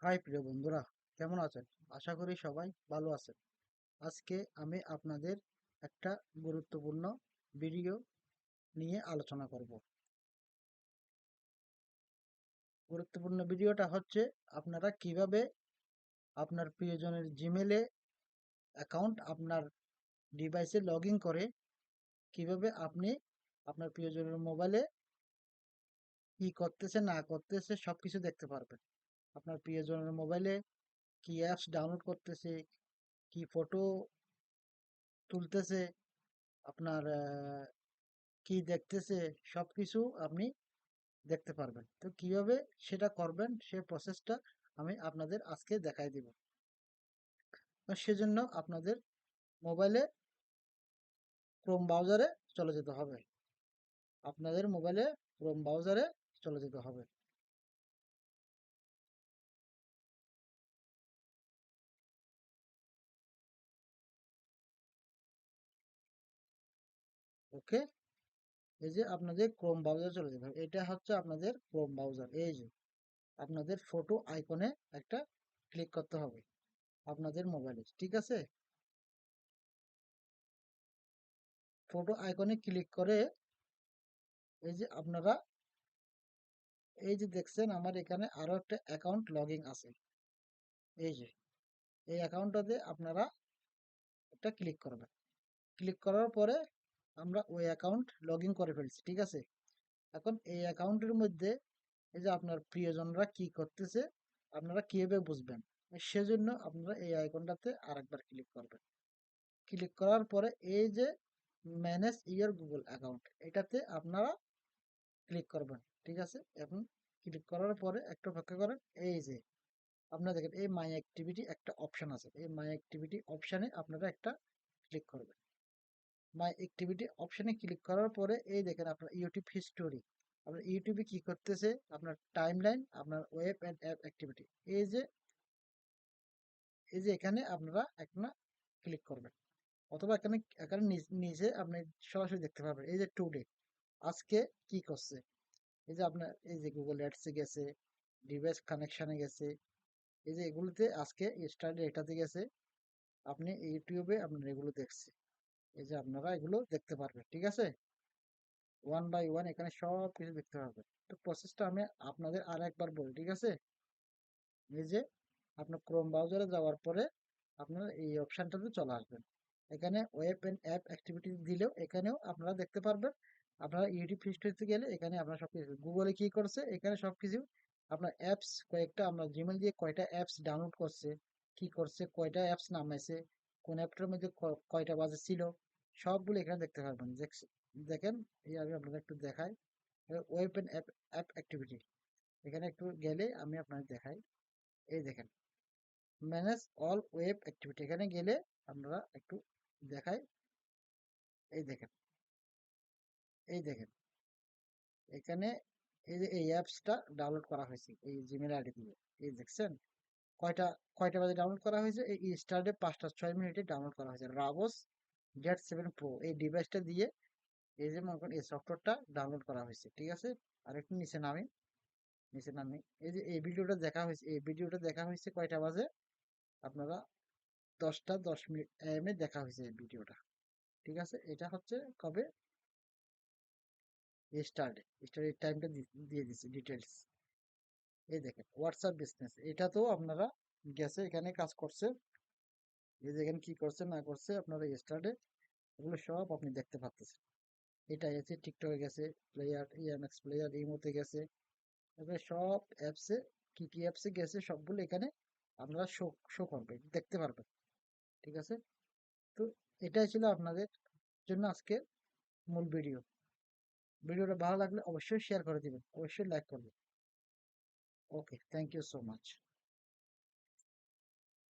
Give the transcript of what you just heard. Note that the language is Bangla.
হাই প্রিয় বন্ধুরা, কেমন আছেন? আশা করি সবাই ভালো আছেন। আজকে আমি আপনাদের একটা গুরুত্বপূর্ণ ভিডিও নিয়ে আলোচনা করব। গুরুত্বপূর্ণ ভিডিওটা হচ্ছে আপনারা কিভাবে আপনার প্রিয়জনের জিমেলে অ্যাকাউন্ট আপনার ডিভাইসে লগ ইন করে কিভাবে আপনি আপনার প্রিয়জনের মোবাইলে কি করতেছে না করতেছে সবকিছু দেখতে পারবেন। আপনার প্রিয়জনের মোবাইলে কি অ্যাপস ডাউনলোড করতেছে, কি ফটো তুলতেছে, আপনার কি দেখতেছে সবকিছু আপনি দেখতে পারবেন। তো কিভাবে সেটা করবেন সেই প্রসেসটা আমি আপনাদের আজকে দেখাই দিব। তো সেজন্য আপনাদের মোবাইলে ক্রোম ব্রাউজারে চলে যেতে হবে। আপনাদের মোবাইলে ক্রোম ব্রাউজারে চলে যেতে হবে। ওকে, এই যে আপনাদের ক্রোম ব্রাউজারে চলে যেতে হবে। এটা হচ্ছে আপনাদের ক্রোম ব্রাউজার। এই যে আপনাদের ফটো আইকনে একটা ক্লিক করতে হবে আপনাদের মোবাইলে, ঠিক আছে? ফটো আইকনে ক্লিক করে এই যে আপনারা এই যে দেখছেন আমার এখানে আরো একটা অ্যাকাউন্ট লগইন আছে। এই যে এই অ্যাকাউন্টটাতে আপনারা একটা ক্লিক করবেন। ক্লিক করার পরে আমরা ওই অ্যাকাউন্ট লগ ইন করে ফেলছি, ঠিক আছে? এখন এই অ্যাকাউন্টের মধ্যে এই যে আপনার প্রিয়জনরা কি করতেছে আপনারা কিভাবে বুঝবেন, সেজন্য আপনারা এই আইকনটাতে আরেকবার ক্লিক করবেন। ক্লিক করার পরে এই যে ম্যানেজ ইওর গুগল অ্যাকাউন্ট এটাতে আপনারা ক্লিক করবেন, ঠিক আছে? এখন ক্লিক করার পরে একটু অপেক্ষা করেন। এই যে আপনারা দেখেন এই মাই অ্যাক্টিভিটি একটা অপশন আছে, এই মাই অ্যাক্টিভিটি অপশানে আপনারা একটা ক্লিক করবেন। মাই অ্যাক্টিভিটি অপশানে ক্লিক করার পরে এই দেখেন আপনার ইউটিউব হিস্টোরি, আপনার ইউটিউবে কি করতেছে, আপনার টাইমলাইন, আপনার ওয়েব অ্যান্ড অ্যাপ অ্যাক্টিভিটি, এই যে এখানে আপনারা একটা ক্লিক করবেন। অথবা এখানে এখানে নিচে আপনি সরাসরি দেখতে পাবেন এই যে টুডে আজকে কি করছে। এই যে আপনার এই যে গুগল অ্যাডসে গেছে, ডিভাইস কানেকশনে গেছে, এই যে এগুলোতে আজকে স্টাডি এটাতে গেছে। আপনি ইউটিউবে আপনার এগুলো দেখছে, এই যে আপনারা এগুলো দেখতে পারবেন, ঠিক আছে? ওয়ান বাই ওয়ান এখানে সব কিছু দেখতে পারবেন। তো প্রসেসটা আমি আপনাদের আর একবার বলি, ঠিক আছে? এই যে আপনার ক্রোম ব্রাউজারে যাওয়ার পরে আপনারা এই অপশনটাতে চলে আসবেন। এখানে ওয়েব এন্ড অ্যাপ অ্যাক্টিভিটি দিলেও এখানেও আপনারা দেখতে পারবেন। আপনারা ইউটিউব হিস্ট্রিতে গেলে এখানে আপনারা সবকিছু গুগলে কি করছে এখানে সবকিছু আপনার অ্যাপস কয়েকটা আমরা জিমেল দিয়ে কয়টা অ্যাপস ডাউনলোড করছে, কি করছে, কয়টা অ্যাপস নামাইছে, কোন অ্যাপটার মধ্যে কয়টা বাজে ছিল, সবগুলো এখানে দেখতে পারবেন। দেখেন এই আমি আপনাদের একটু দেখাই। Web and app app activity এখানে একটু গেলে আমি আপনাদের দেখাই। এই দেখেন ম্যানেজ অল ওয়েব অ্যাক্টিভিটি এখানে গেলে আমরা একটু দেখাই। এই দেখেন, এই দেখেন এখানে এই যে এই অ্যাপসটা ডাউনলোড করা হয়েছে এই জিমেল আইডি দিয়ে। এই দেখছেন কয়টা কয়টা বাজে ডাউনলোড করা হয়েছে, এই স্টার্টে 5টা 6 মিনিটে ডাউনলোড করা হয়েছে রাবস Z7 Pro এই ডিভাইসটা দিয়ে। এই যে মনে করেন এই সফটওয়্যারটা ডাউনলোড করা হয়েছে, ঠিক আছে? আর একটু নিচে নামি এই যে এই ভিডিওটা দেখা হয়েছে, এই ভিডিওটা দেখা হয়েছে কয়টা বাজে আপনারা 10টা 10 মিনিট এম এ দেখা হয়েছে এই ভিডিওটা, ঠিক আছে? এটা হচ্ছে কবে স্টার্টের টাইমটা দিয়ে দিচ্ছি ডিটেলস। এই দেখেন হোয়াটসঅ্যাপ বিজনেস এটা তো আপনারা গেছে এখানে কাজ করছে। এই যে এখানে কি করছে না করছে আপনারা স্টার্টে এগুলো সব আপনি দেখতে পাচ্ছেন। এটা আছে টিকটকে গেছে, প্লেয়ার ইএমএক্স প্লেয়ার ইমোতে গেছে, তারপরে সব অ্যাপসে কি কি অ্যাপসে গেছে সবগুলো এখানে আপনারা শো শো করবে, দেখতে পারবেন, ঠিক আছে? তো এটাই ছিল আপনাদের জন্য আজকে মূল ভিডিও। ভিডিওটা ভালো লাগলে অবশ্যই শেয়ার করে দিবেন, অবশ্যই লাইক করবেন। ওকে, থ্যাংক ইউ সো মাচ।